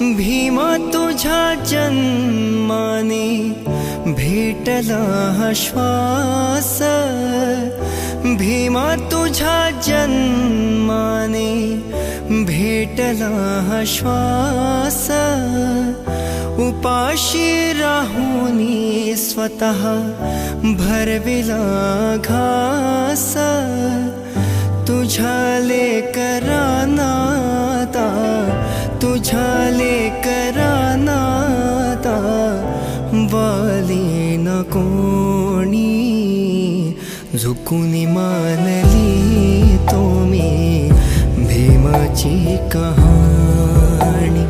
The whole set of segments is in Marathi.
भीमा तुझ्या जन्माने भेटला हा श्वास, भीमा तुझ्या जन्माने भेटला हा श्वास। उपाशी राहुनी स्वतः भरविला घास, तुझ्या लेकरांना आता, तुझ्या लेकरांना आता वाली न कोणी। झुकून मानली तुम्ही भीमाची कहाणी,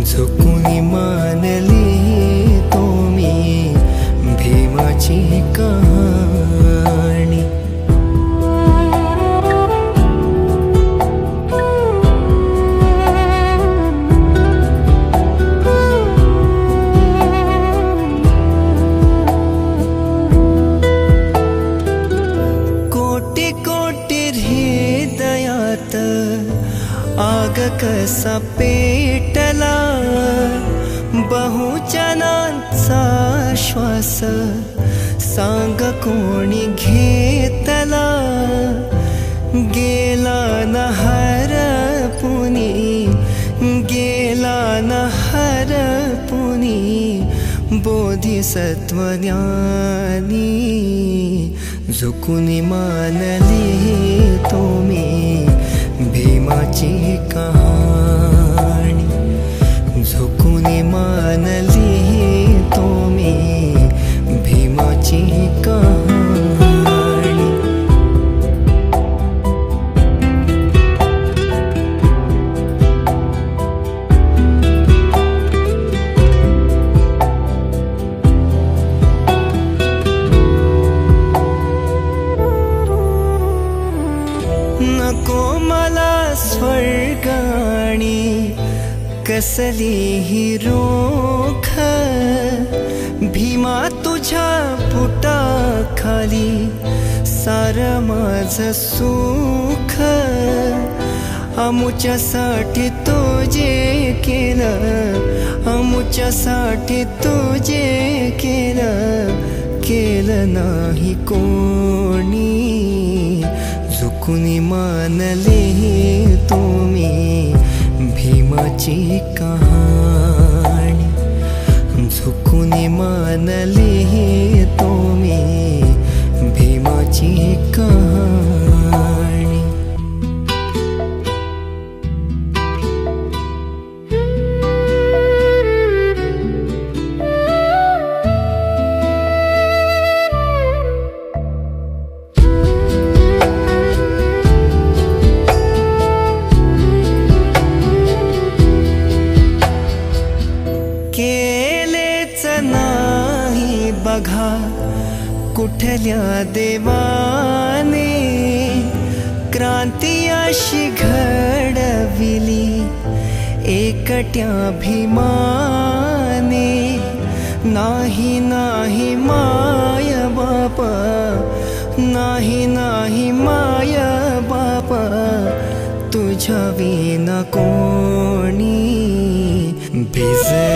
झुकून मानली तुम्ही भीमाची कहाणी। कोटी कोटी हृदयात आग कसा पेटला, बहुजनांचा श्वास सांग कोणी घेतला। गेला न हरपुनी, गेला न हरपुनी बोधिसत्व ज्ञानी। झुकून मानली तुम्ही भीमाची कहाणी, झुकून मानली तुम्ही भीमाची कहाणी। नको मला स्वर्ग आणि कसली ही रोख, भीमा तुझ्या पोटाखाली सार माझं सुख। आमुच्यासाठी तुझे केलं, आमुच्यासाठी तुझे केलं, केलं नाही कोणी। झुकून मानले तुम्ही भीमाची कहाणी, झुकून मानले तुम्ही भीमाची कहाणी। केलेच नाही बघा कुठल्या देवाने, क्रांती अशी घडविली एकट्या भीमाने। नाही नाही माय बाप, नाही नाही माय बाप तुझ्या विना कोणी। भिजली